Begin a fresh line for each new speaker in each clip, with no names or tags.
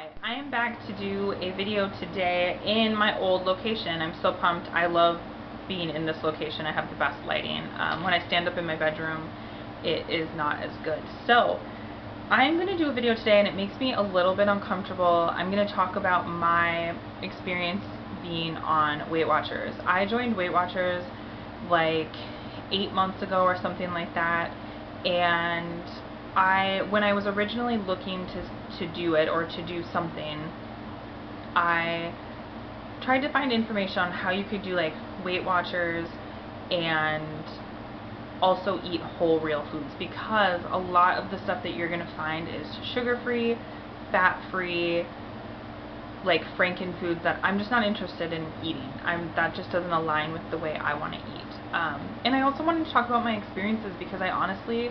Hi, I am back to do a video today in my old location. I'm so pumped. I love being in this location. I have the best lighting. When I stand up in my bedroom, it is not as good. So, I'm going to do a video today and it makes me a little bit uncomfortable. I'm going to talk about my experience being on Weight Watchers. I joined Weight Watchers like 8 months ago or something like that, and when I was originally looking to do it or to do something, I tried to find information on how you could do like Weight Watchers and also eat whole real foods, because a lot of the stuff that you're going to find is sugar-free, fat-free, like Franken foods that I'm just not interested in eating. That just doesn't align with the way I want to eat. And I also wanted to talk about my experiences, because I honestly,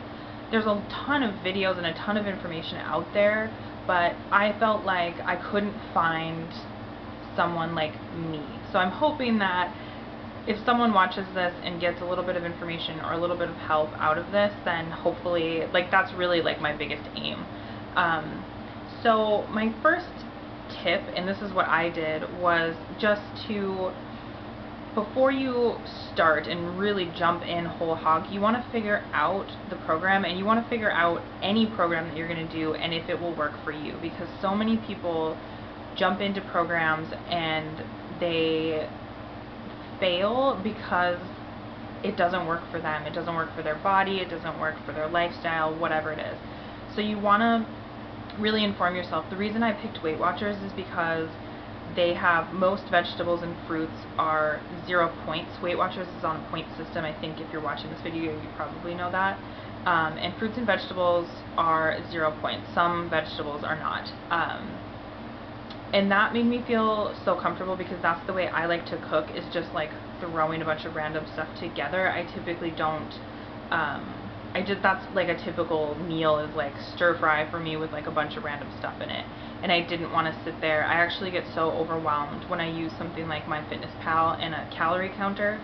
there's a ton of videos and a ton of information out there, but I felt like I couldn't find someone like me. So I'm hoping that if someone watches this and gets a little bit of information or a little bit of help out of this, then hopefully, like, that's really like my biggest aim. So my first tip, and this is what I did, was just to, before you start and really jump in whole hog, you want to figure out the program, and you want to figure out any program that you're going to do and if it will work for you, because so many people jump into programs and they fail because it doesn't work for them. It doesn't work for their body, it doesn't work for their lifestyle, whatever it is. So you want to really inform yourself. The reason I picked Weight Watchers is because they have, most vegetables and fruits are 0 points. Weight Watchers is on a point system. I think if you're watching this video, you probably know that. And fruits and vegetables are 0 points. Some vegetables are not. And that made me feel so comfortable, because that's the way I like to cook, is just like throwing a bunch of random stuff together. I typically don't, that's like a typical meal, is like stir fry for me with like a bunch of random stuff in it. And I didn't want to sit there. I actually get so overwhelmed when I use something like MyFitnessPal and a calorie counter.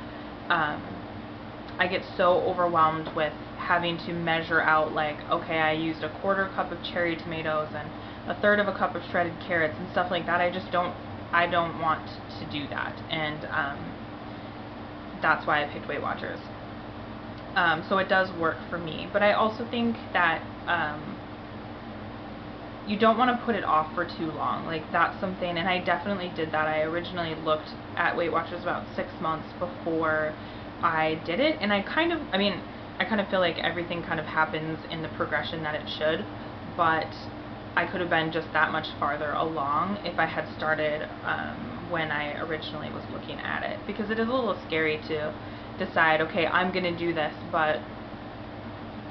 I get so overwhelmed with having to measure out, like, okay, I used a 1/4 cup of cherry tomatoes and 1/3 of a cup of shredded carrots and stuff like that. I don't want to do that, and that's why I picked Weight Watchers. So it does work for me, but I also think that you don't want to put it off for too long. Like, that's something, and I definitely did that. I originally looked at Weight Watchers about 6 months before I did it, and I kind of feel like everything kind of happens in the progression that it should, but I could have been just that much farther along if I had started when I originally was looking at it, because it is a little scary to decide, okay, I'm going to do this, but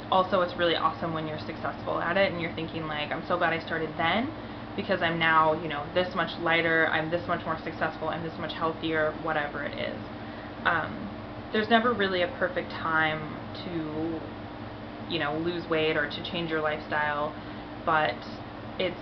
also it's really awesome when you're successful at it and you're thinking, like, I'm so glad I started then, because I'm now, you know, this much lighter, I'm this much more successful, I'm this much healthier, whatever it is. There's never really a perfect time to, you know, lose weight or to change your lifestyle, but it's,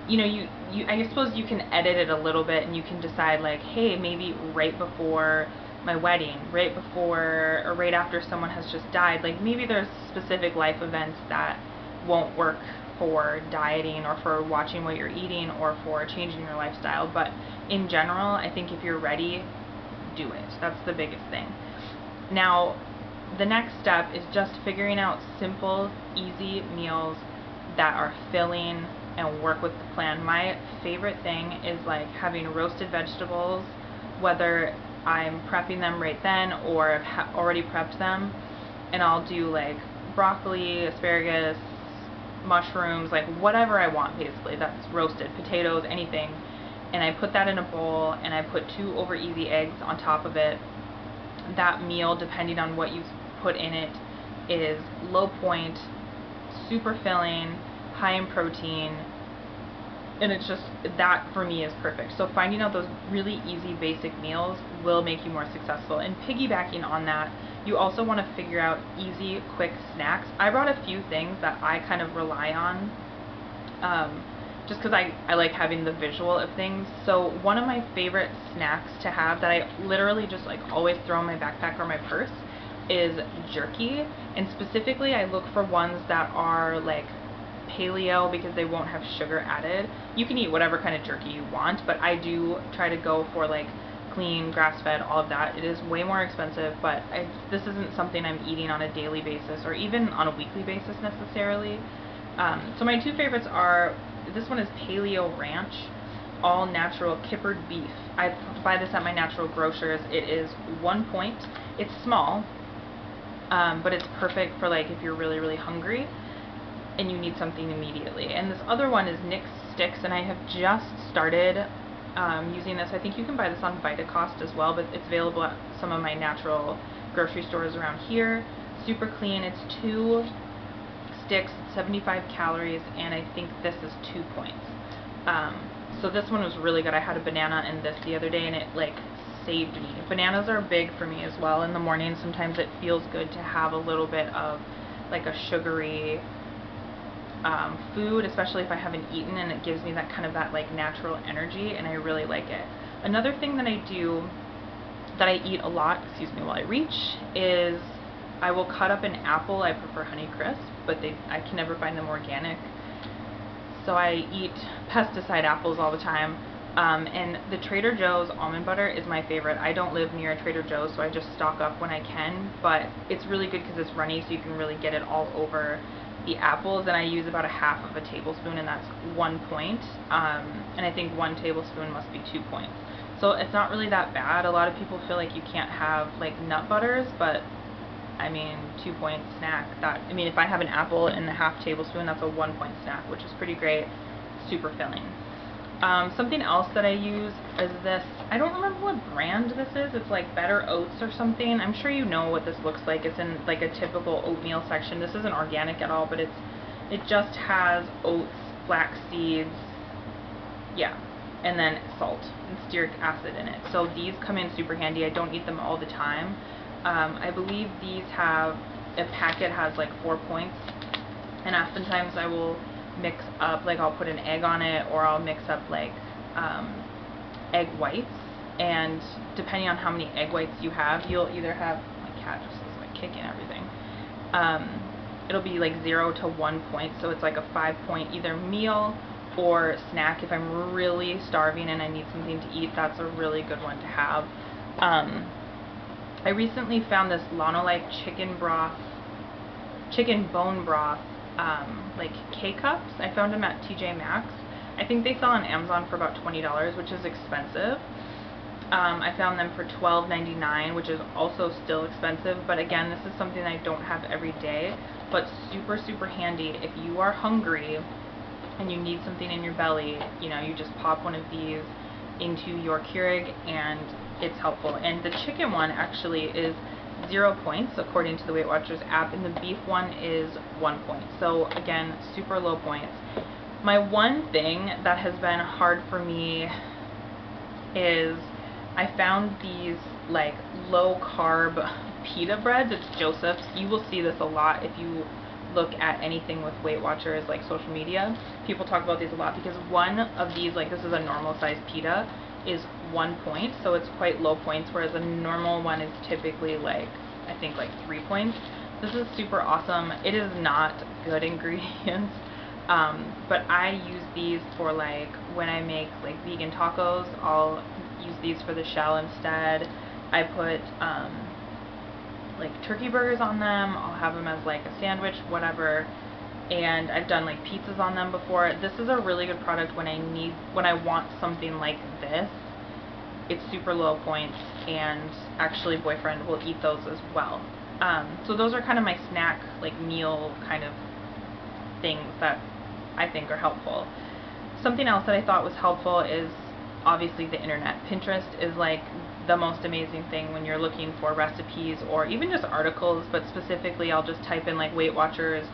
you know, I suppose you can edit it a little bit, and you can decide, like, hey, maybe right before my wedding, right before or right after someone has just died, like, maybe there's specific life events that won't work for dieting or for watching what you're eating or for changing your lifestyle. But in general, I think if you're ready, do it. That's the biggest thing. Now, the next step is just figuring out simple, easy meals that are filling and work with the plan. My favorite thing is like having roasted vegetables, whether I'm prepping them right then or I've already prepped them, and I'll do like broccoli, asparagus, mushrooms, like whatever I want basically that's roasted, potatoes, anything, and I put that in a bowl and I put 2 over easy eggs on top of it. That meal, depending on what you put in it, is low point, super filling, high in protein, and it's just, that for me is perfect. So finding out those really easy basic meals will make you more successful. And piggybacking on that, you also want to figure out easy, quick snacks. I brought a few things that I kind of rely on, just because I like having the visual of things. So one of my favorite snacks to have that I literally just like always throw in my backpack or my purse is Jerky. And specifically I look for ones that are like paleo because they won't have sugar added. You can eat whatever kind of jerky you want, but I do try to go for like clean, grass-fed, all of that. It is way more expensive, but this isn't something I'm eating on a daily basis or even on a weekly basis necessarily. So my two favorites are, this one is Paleo Ranch, all natural kippered beef. I buy this at my natural grocers. It is 1 point. It's small, but it's perfect for like if you're really, really hungry and you need something immediately. And this other one is Nick's Sticks, and I have just started using this. I think you can buy this on Vitacost as well, but it's available at some of my natural grocery stores around here. Super clean. It's 2 sticks, 75 calories, and I think this is 2 points. So this one was really good. I had a banana in this the other day, and it like saved me. Bananas are big for me as well in the morning. Sometimes it feels good to have a little bit of like a sugary food, especially if I haven't eaten, and it gives me that kind of that like natural energy, and I really like it. Another thing that I do that I eat a lot, excuse me while I reach, is I will cut up an apple. I prefer Honeycrisp, but I can never find them organic. So I eat pesticide apples all the time. And the Trader Joe's almond butter is my favorite. I don't live near a Trader Joe's, so I just stock up when I can, but it's really good because it's runny, so you can really get it all over the apples, and I use about 1/2 of a tablespoon, and that's 1 point. And I think 1 tablespoon must be 2 points. So it's not really that bad. A lot of people feel like you can't have like nut butters, but I mean, 2 point snack. I mean, if I have an apple and 1/2 tablespoon, that's a 1 point snack, which is pretty great. Super filling. Something else that I use is this. I don't remember what brand this is. It's like Better Oats or something. I'm sure you know what this looks like. It's in like a typical oatmeal section. This isn't organic at all, but it just has oats, flax seeds, yeah, and then salt and stearic acid in it. So these come in super handy. I don't eat them all the time. I believe these have, a packet has like 4 points, and oftentimes I will mix up, like I'll put an egg on it, or I'll mix up like egg whites, and depending on how many egg whites you have, you'll either have, my cat just is like kicking everything, it'll be like 0 to 1 point, so it's like a 5 point either meal or snack. If I'm really starving and I need something to eat, that's a really good one to have. I recently found this Lanolite chicken bone broth, like K-cups. I found them at TJ Maxx. I think they sell on Amazon for about $20, which is expensive. I found them for $12.99, which is also still expensive, but again, this is something I don't have every day, but super, super handy. If you are hungry and you need something in your belly, you know, you just pop one of these into your Keurig and it's helpful. And the chicken one actually is 0 points according to the Weight Watchers app, and the beef one is 1 point. So again, super low points. My one thing that has been hard for me is I found these like low carb pita breads. It's Joseph's. You will see this a lot if you look at anything with Weight Watchers, like social media. People talk about these a lot because one of these, like this is a normal size pita, is 1 point, so it's quite low points, whereas a normal one is typically like, I think like 3 points. This is super awesome. It is not good ingredients, but I use these for like when I make like vegan tacos. I'll use these for the shell instead. I put like turkey burgers on them. I'll have them as like a sandwich, whatever. And I've done like pizzas on them before. This is a really good product when I want something like this. It's super low points, and actually boyfriend will eat those as well. So those are kind of my snack, like meal kind of things that I think are helpful. Something else that I thought was helpful is obviously the internet. Pinterest is like the most amazing thing when you're looking for recipes or even just articles, but specifically I'll just type in like Weight Watchers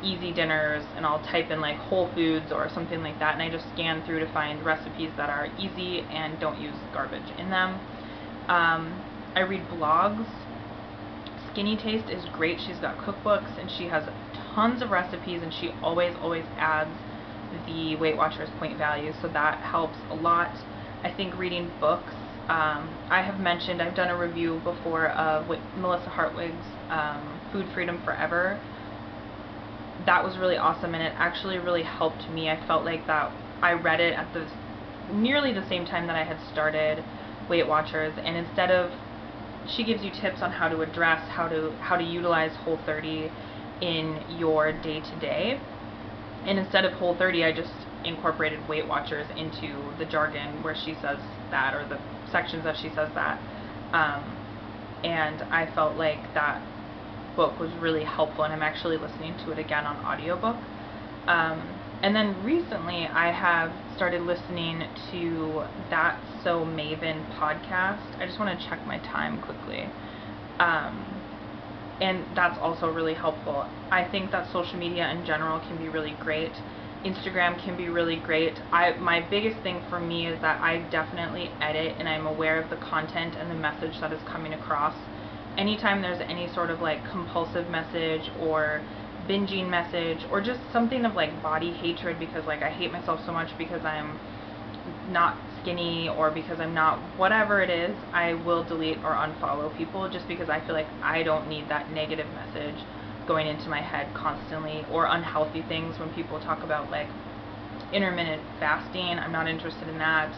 easy dinners, and I'll type in like Whole Foods or something like that, and I just scan through to find recipes that are easy and don't use garbage in them. I read blogs. Skinny Taste is great. She's got cookbooks and she has tons of recipes, and she always adds the Weight Watchers point value, so that helps a lot. I think reading books, I have mentioned, I've done a review before of Melissa Hartwig's Food Freedom Forever. that was really awesome, and it actually really helped me. I felt like that I read it at the nearly the same time that I had started Weight Watchers, and instead of, she gives you tips on how to address, how to utilize Whole30 in your day-to-day, and instead of Whole30, I just incorporated Weight Watchers into the jargon where she says that, or the sections that she says that, and I felt like that book was really helpful, and I'm actually listening to it again on audiobook. And then recently I have started listening to That's So Maven podcast. I just want to check my time quickly. And that's also really helpful. I think that social media in general can be really great. Instagram can be really great. My biggest thing for me is that I definitely edit, and I'm aware of the content and the message that is coming across. Anytime there's any sort of like compulsive message or binging message, or just something of like body hatred, because like I hate myself so much because I'm not skinny, or because I'm not whatever it is, I will delete or unfollow people, just because I feel like I don't need that negative message going into my head constantly, or unhealthy things. When people talk about like intermittent fasting, I'm not interested in that.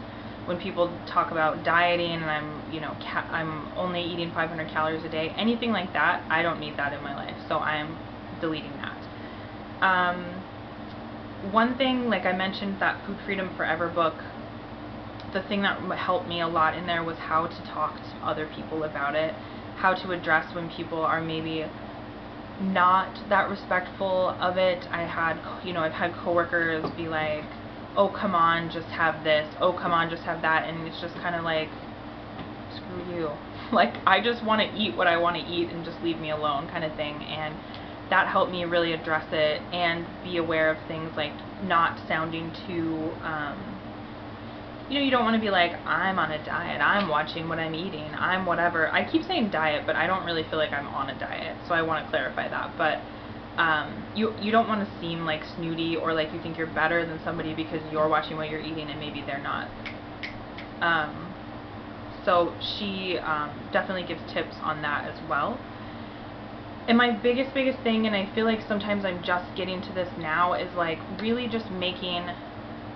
When people talk about dieting and I'm only eating 500 calories a day, anything like that, I don't need that in my life, so I'm deleting that. One thing, like I mentioned, that Food Freedom Forever book, the thing that helped me a lot in there was how to talk to other people about it, how to address when people are maybe not that respectful of it. I've had coworkers be like, oh come on, just have this, oh come on, just have that, and it's just kind of like, screw you. Like, I just want to eat what I want to eat and just leave me alone kind of thing. And that helped me really address it and be aware of things like not sounding too, you don't want to be like, I'm on a diet, I'm watching what I'm eating, I'm whatever. I keep saying diet, but I don't really feel like I'm on a diet, so I want to clarify that. But you don't want to seem like snooty, or like you think you're better than somebody because you're watching what you're eating and maybe they're not. So she definitely gives tips on that as well. And my biggest thing, and I feel like sometimes I'm just getting to this now, is like really just making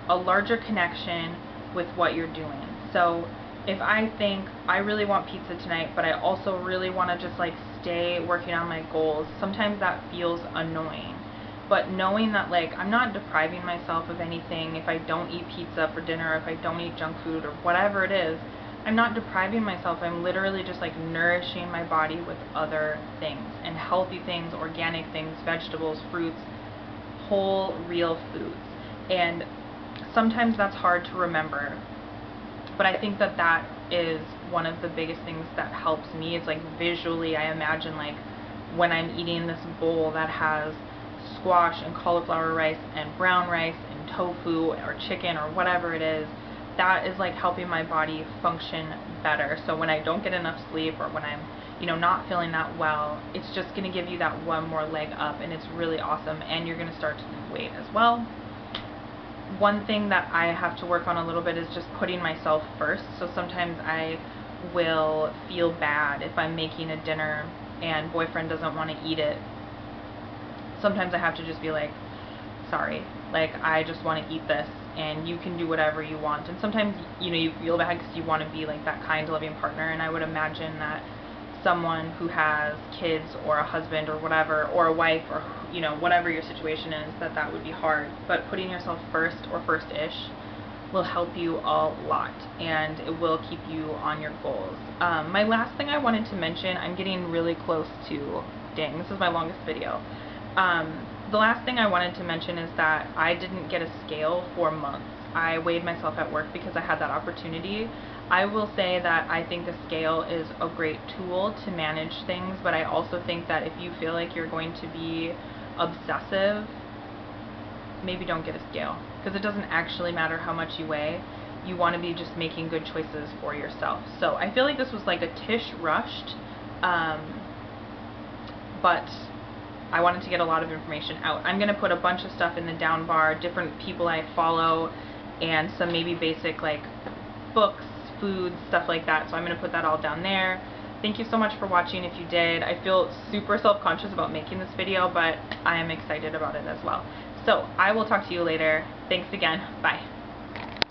a larger connection with what you're doing. So if I think I really want pizza tonight, but I also really want to just like stay working on my goals, sometimes that feels annoying. But knowing that like I'm not depriving myself of anything if I don't eat pizza for dinner, if I don't eat junk food or whatever it is, I'm not depriving myself. I'm literally just like nourishing my body with other things, and healthy things, organic things, vegetables, fruits, whole, real foods. And sometimes that's hard to remember, but I think that that is one of the biggest things that helps me. It's like visually I imagine like when I'm eating this bowl that has squash and cauliflower rice and brown rice and tofu or chicken or whatever it is, that is like helping my body function better. So when I don't get enough sleep, or when I'm not feeling that well, it's just going to give you that one more leg up, and it's really awesome, and you're going to start to lose weight as well. One thing that I have to work on a little bit is just putting myself first. So sometimes I will feel bad if I'm making a dinner and boyfriend doesn't want to eat it. Sometimes I have to just be like, sorry, like I just want to eat this, and you can do whatever you want. And sometimes you feel bad because you want to be like that kind, loving partner, and I would imagine that someone who has kids or a husband or whatever, or a wife, or whatever your situation is, that would be hard. But putting yourself first, or first-ish, will help you a lot, and it will keep you on your goals. My last thing I wanted to mention, I'm getting really close to, dang, this is my longest video. The last thing I wanted to mention is that I didn't get a scale for months. I weighed myself at work because I had that opportunity. I will say that I think a scale is a great tool to manage things, but I also think that if you feel like you're going to be obsessive, maybe don't get a scale, because it doesn't actually matter how much you weigh. You want to be just making good choices for yourself. So I feel like this was like a tish rushed, but I wanted to get a lot of information out. I'm going to put a bunch of stuff in the down bar, different people I follow, and some maybe basic like books, foods, stuff like that. So I'm going to put that all down there. Thank you so much for watching if you did. I feel super self-conscious about making this video, but I am excited about it as well. So I will talk to you later. Thanks again. Bye.